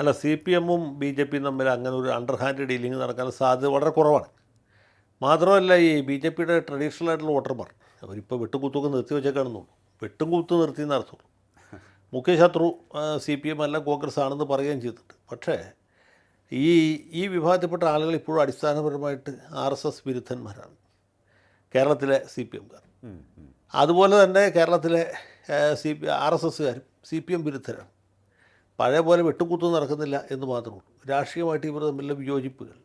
അല്ല, C P എമ്മും B J പിയും തമ്മിൽ അങ്ങനെ ഒരു അണ്ടർ ഹാൻഡ് ഡീലിംഗ് നടക്കാൻ സാധ്യത വളരെ കുറവാണ്. മാത്രമല്ല, ഈ ബി ജെ പിയുടെ ട്രഡീഷണൽ ആയിട്ടുള്ള വോട്ടർമാർ അവരിപ്പോൾ വെട്ടുകുത്തൊക്കെ നിർത്തി വെച്ചേക്കാണെന്നുള്ളൂ. വെട്ടും കുത്ത് നിർത്തി നടത്തുള്ളൂ. മുഖ്യ ശത്രു സി പി എം അല്ല കോൺഗ്രസ് ആണെന്ന് പറയുകയും ചെയ്തിട്ടുണ്ട്. പക്ഷേ ഈ വിഭാഗത്തിൽപ്പെട്ട ആളുകൾ ഇപ്പോഴും അടിസ്ഥാനപരമായിട്ട് RSS വിരുദ്ധന്മാരാണ്, കേരളത്തിലെ സി പി എംകാർ. അതുപോലെ തന്നെ കേരളത്തിലെ RSSകാരും സി പി എം വിരുദ്ധരാണ്. പഴയ പോലെ വെട്ടുകുത്ത് നടക്കുന്നില്ല എന്ന് മാത്രമേ ഉള്ളൂ. രാഷ്ട്രീയമായിട്ട് ഇവർ തമ്മിലുള്ള വിയോജിപ്പുകൾ,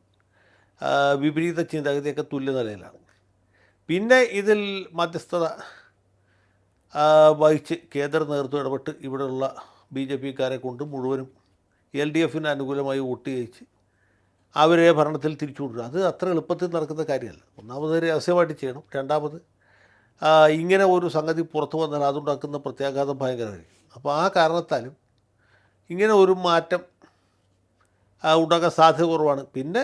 വിപരീത ചിന്താഗതിയൊക്കെ തുല്യ നിലയിലാണ്. പിന്നെ ഇതിൽ മധ്യസ്ഥത വഹിച്ച് കേന്ദ്ര നേതൃത്വം ഇടപെട്ട് ഇവിടെയുള്ള ബി ജെ പിക്കാരെ കൊണ്ട് മുഴുവനും LDF അനുകൂലമായി വോട്ട് ചെയ്യിച്ച് അവരെ ഭരണത്തിൽ തിരിച്ചു കൊണ്ടുവരും. അത് അത്ര എളുപ്പത്തിൽ നടക്കുന്ന കാര്യമല്ല. ഒന്നാമത് രഹസ്യമായിട്ട് ചെയ്യണം. രണ്ടാമത് ഇങ്ങനെ ഒരു സംഗതി പുറത്തു വന്നാൽ അതുണ്ടാക്കുന്ന പ്രത്യാഘാതം ഭയങ്കരമായിരിക്കും. അപ്പോൾ ആ കാരണത്താലും ഇങ്ങനെ ഒരു മാറ്റം ഉണ്ടാക്കാൻ സാധ്യത കുറവാണ്. പിന്നെ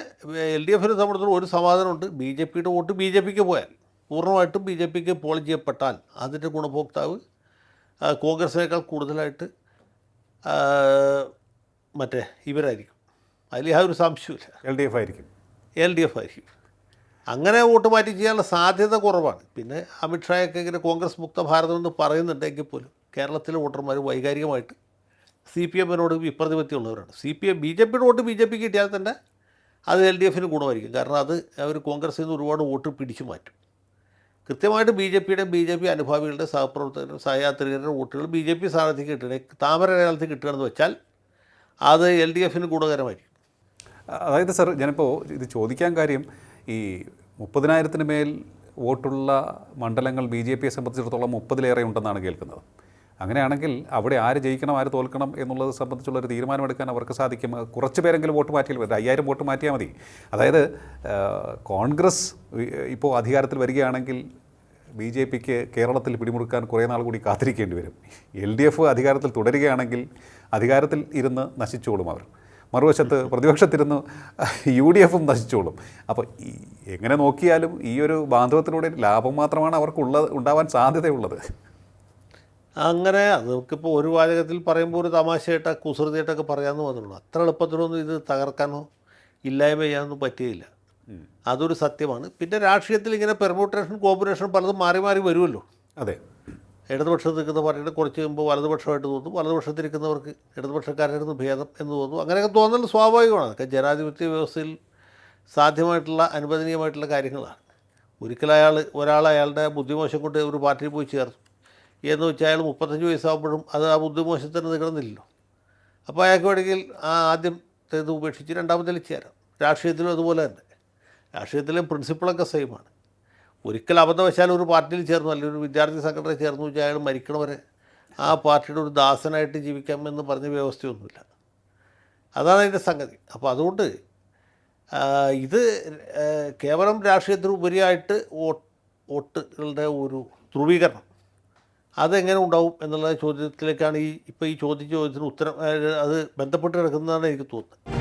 LDF സംബന്ധിച്ചിടത്തോളം ഒരു സമാധാനമുണ്ട്. ബി ജെ പിയുടെ വോട്ട് ബി ജെ പിക്ക് പോയാൽ, പൂർണ്ണമായിട്ടും ബി ജെ പിക്ക് പോൾ ചെയ്യപ്പെട്ടാൽ അതിൻ്റെ ഗുണഭോക്താവ് കോൺഗ്രസിനേക്കാൾ കൂടുതലായിട്ട് മറ്റേ ഇവരായിരിക്കും. അതിൽ ആ ഒരു സംശയമില്ല. LDF ആയിരിക്കും. അങ്ങനെ വോട്ട് മാറ്റി ചെയ്യാനുള്ള സാധ്യത കുറവാണ്. പിന്നെ അമിത്ഷായൊക്കെ ഇങ്ങനെ കോൺഗ്രസ് മുക്ത ഭാരതം എന്ന് പറയുന്നുണ്ടെങ്കിൽ പോലും കേരളത്തിലെ വോട്ടർമാർ വൈകാരികമായിട്ട് സി പി എമ്മിനോട് വിപ്രതിപത്തിയുള്ളവരാണ്. ബി ജെ പിയുടെ വോട്ട് ബി ജെ പിക്ക് കിട്ടിയാൽ തന്നെ അത് LDF ഗുണമായിരിക്കും. കാരണം അത് അവർ കോൺഗ്രസിൽ നിന്ന് ഒരുപാട് വോട്ട് പിടിച്ചു മാറ്റും. കൃത്യമായിട്ട് ബി ജെ പി അനുഭാവികളുടെ സഹപ്രവർത്തകരും സഹയാത്രികരുടെ വോട്ടുകൾ ബി ജെ പി സ്ഥാനാർത്ഥിക്ക് കിട്ടുകയാണെങ്കിൽ, താമര അടയാളത്തിൽ കിട്ടുകയാണെന്ന് വെച്ചാൽ അത് LDF ഗുണകരമായിരിക്കും. അതായത് സർ, ഞാനിപ്പോൾ ഇത് ചോദിക്കാൻ കാര്യം, ഈ 30,000-ന് മേൽ വോട്ടുള്ള മണ്ഡലങ്ങൾ ബി ജെ പിയെ സംബന്ധിച്ചിടത്തോളം 30-ലേറെ ഉണ്ടെന്നാണ് കേൾക്കുന്നത്. അങ്ങനെയാണെങ്കിൽ അവിടെ ആര് ജയിക്കണം ആര് തോൽക്കണം എന്നുള്ളത് സംബന്ധിച്ചുള്ളൊരു തീരുമാനമെടുക്കാൻ അവർക്ക് സാധിക്കും. കുറച്ച് പേരെങ്കിലും വോട്ട് മാറ്റിയാൽ മതി, 5000 വോട്ട് മാറ്റിയാൽ മതി. അതായത് കോൺഗ്രസ് ഇപ്പോൾ അധികാരത്തിൽ വരികയാണെങ്കിൽ ബി ജെ പിക്ക് കേരളത്തിൽ പിടിമുറുക്കാൻ കുറേ നാൾ കൂടി കാത്തിരിക്കേണ്ടി വരും. LDF അധികാരത്തിൽ തുടരുകയാണെങ്കിൽ അധികാരത്തിൽ ഇരുന്ന് നശിച്ചോളും അവർ. മറുവശത്ത് പ്രതിപക്ഷത്തിരുന്ന് UDF നശിച്ചോളും. അപ്പോൾ എങ്ങനെ നോക്കിയാലും ഈ ഒരു ബാന്ധവത്തിലൂടെ ലാഭം മാത്രമാണ് ഉണ്ടാവാൻ സാധ്യതയുള്ളത്. അങ്ങനെ നമുക്കിപ്പോൾ ഒരു വാചകത്തിൽ പറയുമ്പോൾ ഒരു തമാശയായിട്ട് കുസൃതിയായിട്ടൊക്കെ പറയാമെന്ന് വന്നുള്ളൂ. അത്ര എളുപ്പത്തിലൊന്നും ഇത് തകർക്കാനോ ഇല്ലായ്മ ചെയ്യാനൊന്നും പറ്റുകയില്ല. അതൊരു സത്യമാണ്. പിന്നെ രാഷ്ട്രീയത്തിൽ ഇങ്ങനെ പെർമ്യൂട്ടേഷൻ കോമ്പിനേഷൻ പലതും മാറി മാറി വരുമല്ലോ. അതെ, ഇടതുപക്ഷത്ത് നിൽക്കുന്ന പാർട്ടിയുടെ കുറച്ച് കഴിയുമ്പോൾ വലതുപക്ഷമായിട്ട് തോന്നും, വലതുപക്ഷത്തിരിക്കുന്നവർക്ക് ഇടതുപക്ഷക്കാരായിരുന്നു ഭേദം എന്ന് തോന്നും. അങ്ങനെയൊക്കെ തോന്നൽ സ്വാഭാവികമാണ്. അതൊക്കെ ജനാധിപത്യ വ്യവസ്ഥയിൽ സാധ്യമായിട്ടുള്ള അനുവദനീയമായിട്ടുള്ള കാര്യങ്ങളാണ്. ഒരിക്കൽ ഒരാൾ അയാളുടെ ബുദ്ധിമോശം കൊണ്ട് ഒരു പാർട്ടിയിൽ പോയി ചേർന്നു എന്ന് വെച്ചാൽ അയാൾ 35 വയസ്സാകുമ്പോഴും അത് ആ ബുദ്ധിമോശത്തിന് നിൽക്കണമെന്നില്ലല്ലോ. അപ്പോൾ അയാൾക്ക് വേണമെങ്കിൽ ആദ്യത്തേത് ഉപേക്ഷിച്ച് രണ്ടാമത്തേൽ ചേരാം. രാഷ്ട്രീയത്തിലും അതുപോലെ തന്നെ. രാഷ്ട്രീയത്തിലെ പ്രിൻസിപ്പിളൊക്കെ സെയിമാണ്. ഒരിക്കൽ അബദ്ധവശാൽ ഒരു പാർട്ടിയിൽ ചേർന്നു, അല്ലെങ്കിൽ ഒരു വിദ്യാർത്ഥി സംഘടന ചേർന്നു വെച്ചാൽ അയാൾ മരിക്കണവരെ ആ പാർട്ടിയുടെ ഒരു ദാസനായിട്ട് ജീവിക്കാമെന്ന് പറഞ്ഞ വ്യവസ്ഥയൊന്നുമില്ല. അതാണ് അതിൻ്റെ സംഗതി. അപ്പോൾ അതുകൊണ്ട് ഇത് കേവലം രാഷ്ട്രീയത്തിന് ഉപരിയായിട്ട് വോട്ടുകളുടെ ഒരു ധ്രുവീകരണം അതെങ്ങനെ ഉണ്ടാവും എന്നുള്ള ചോദ്യത്തിലേക്കാണ് ഈ ചോദ്യത്തിന് ഉത്തരം അത് ബന്ധപ്പെട്ട് കിടക്കുന്നതാണ് എനിക്ക് തോന്നുന്നത്.